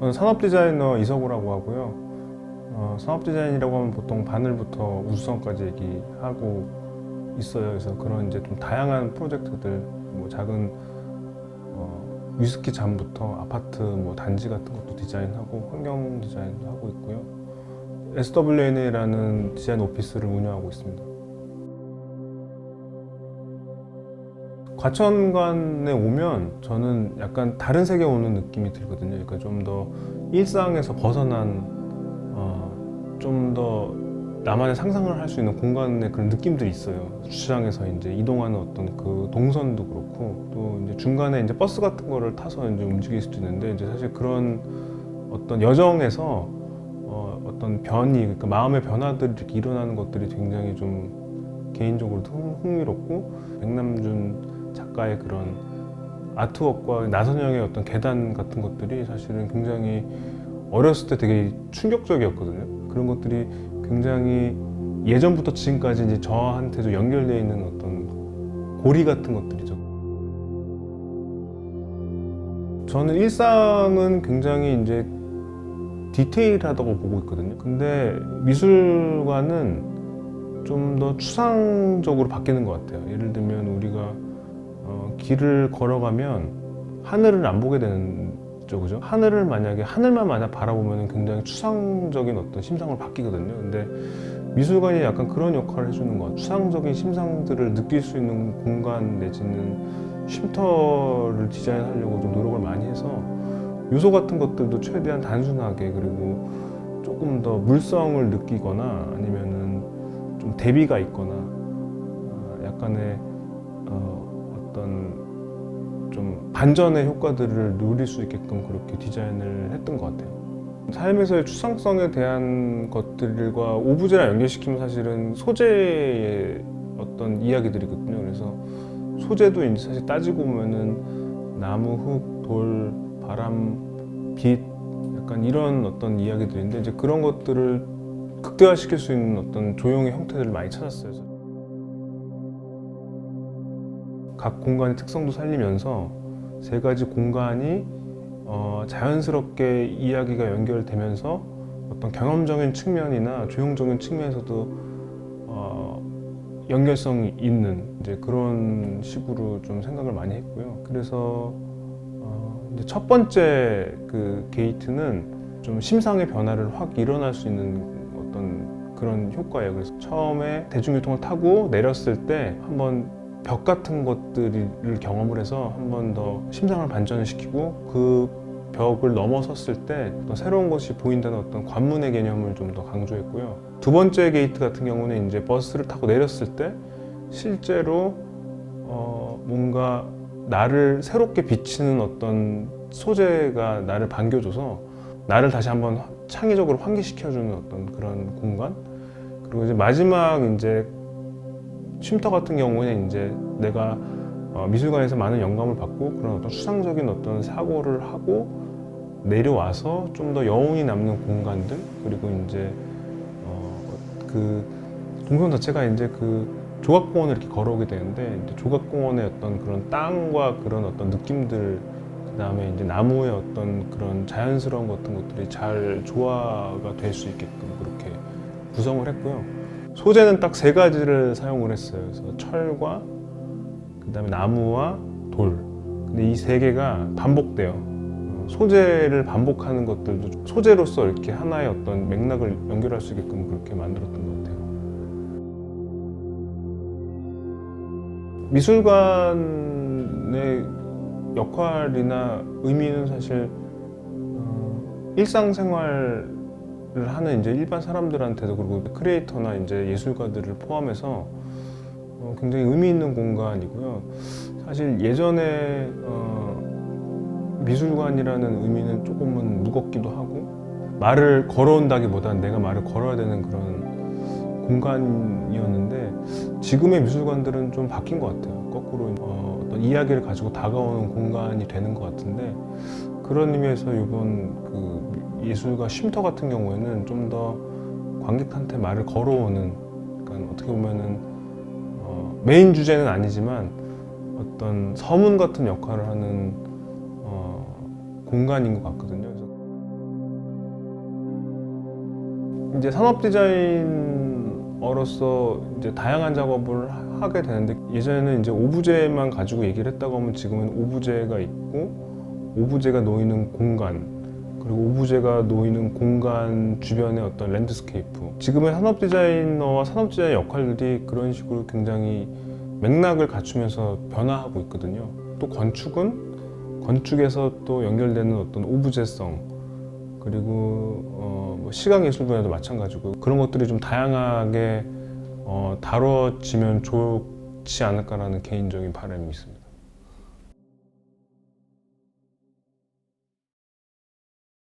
저는 산업 디자이너 이석우라고 하고요. 산업 디자인이라고 하면 보통 바늘부터 우수성까지 얘기하고 있어요. 그래서 그런 이제 좀 다양한 프로젝트들, 뭐 작은 위스키 잔부터 아파트 뭐 단지 같은 것도 디자인하고 환경 디자인도 하고 있고요. SWNA라는 디자인 오피스를 운영하고 있습니다. 과천관에 오면 저는 약간 다른 세계에 오는 느낌이 들거든요. 그러니까 좀 더 일상에서 벗어난 좀 더 나만의 상상을 할 수 있는 공간의 그런 느낌들이 있어요. 주차장에서 이제 이동하는 어떤 그 동선도 그렇고, 또 이제 중간에 이제 버스 같은 거를 타서 이제 움직일 수도 있는데, 이제 사실 그런 어떤 여정에서 어떤 변이, 그러니까 마음의 변화들이 이렇게 일어나는 것들이 굉장히 좀 개인적으로 흥미롭고, 백남준 작가의 그런 아트웍과 나선영의 어떤 계단 같은 것들이 사실은 굉장히 어렸을 때 되게 충격적이었거든요. 그런 것들이 굉장히 예전부터 지금까지 이제 저한테도 연결되어 있는 어떤 고리 같은 것들이죠. 저는 일상은 굉장히 이제 디테일하다고 보고 있거든요. 근데 미술관은 좀 더 추상적으로 바뀌는 것 같아요. 예를 들면 우리가 길을 걸어가면 하늘을 안 보게 되는 그죠? 하늘을 만약에 하늘만 만약 바라보면 굉장히 추상적인 어떤 심상으로 바뀌거든요. 근데 미술관이 약간 그런 역할을 해주는 것 같아요. 추상적인 심상들을 느낄 수 있는 공간 내지는 쉼터를 디자인하려고 좀 노력을 많이 해서 요소 같은 것들도 최대한 단순하게, 그리고 조금 더 물성을 느끼거나 아니면은 좀 대비가 있거나 약간의 어떤 좀 반전의 효과들을 누릴 수 있게끔 그렇게 디자인을 했던 것 같아요. 삶에서의 추상성에 대한 것들과 오브제랑 연결시키면 사실은 소재의 어떤 이야기들이거든요. 그래서 소재도 이제 사실 따지고 보면은 나무, 흙, 돌, 바람, 빛, 약간 이런 어떤 이야기들인데, 이제 그런 것들을 극대화시킬 수 있는 어떤 조형의 형태들을 많이 찾았어요. 각 공간의 특성도 살리면서 세 가지 공간이 자연스럽게 이야기가 연결되면서 어떤 경험적인 측면이나 조형적인 측면에서도 연결성이 있는 이제 그런 식으로 좀 생각을 많이 했고요. 그래서 이제 첫 번째 그 게이트는 좀 심상의 변화를 확 일어날 수 있는 어떤 그런 효과예요. 그래서 처음에 대중교통을 타고 내렸을 때 한번 벽 같은 것들을 경험을 해서 한 번 더 심상을 반전을 시키고, 그 벽을 넘어섰을 때 또 새로운 것이 보인다는 어떤 관문의 개념을 좀 더 강조했고요. 두 번째 게이트 같은 경우는 이제 버스를 타고 내렸을 때 실제로 뭔가 나를 새롭게 비치는 어떤 소재가 나를 반겨줘서 나를 다시 한번 창의적으로 환기시켜주는 어떤 그런 공간. 그리고 이제 마지막 이제 쉼터 같은 경우에는 이제 내가 미술관에서 많은 영감을 받고 그런 어떤 수상적인 어떤 사고를 하고 내려와서 좀 더 여운이 남는 공간들, 그리고 이제 그 동선 자체가 이제 그 조각공원을 이렇게 걸어오게 되는데, 이제 조각공원의 어떤 그런 땅과 그런 어떤 느낌들, 그 다음에 이제 나무의 어떤 그런 자연스러운 같은 것들이 잘 조화가 될 수 있게끔 그렇게 구성을 했고요. 소재는 딱 세 가지를 사용을 했어요. 그래서 철과 그다음에 나무와 돌. 근데 이 세 개가 반복돼요. 소재를 반복하는 것들도 소재로서 이렇게 하나의 어떤 맥락을 연결할 수 있게끔 그렇게 만들었던 것 같아요. 미술관의 역할이나 의미는 사실 일상생활을 하는 이제 일반 사람들한테도, 그리고 크리에이터나 이제 예술가들을 포함해서 굉장히 의미 있는 공간이고요. 사실 예전에 미술관이라는 의미는 조금은 무겁기도 하고 말을 걸어온다기보다는 내가 말을 걸어야 되는 그런 공간이었는데, 지금의 미술관들은 좀 바뀐 것 같아요. 거꾸로 어떤 이야기를 가지고 다가오는 공간이 되는 것 같은데, 그런 의미에서 이번 그 예술가 쉼터 같은 경우에는 좀 더 관객한테 말을 걸어오는, 그러니까 어떻게 보면은 메인 주제는 아니지만 어떤 서문 같은 역할을 하는 공간인 것 같거든요. 그래서 이제 산업 디자이너로서 이제 다양한 작업을 하게 되는데, 예전에는 이제 오브제만 가지고 얘기를 했다고 하면 지금은 오브제가 있고 오브제가 놓이는 공간, 그리고 오브제가 놓이는 공간 주변의 어떤 랜드스케이프, 지금의 산업 디자이너와 산업 디자인 역할들이 그런 식으로 굉장히 맥락을 갖추면서 변화하고 있거든요. 또 건축은 건축에서 또 연결되는 어떤 오브제성, 그리고 뭐 시각예술 분야도 마찬가지고 그런 것들이 좀 다양하게 다뤄지면 좋지 않을까라는 개인적인 바람이 있습니다.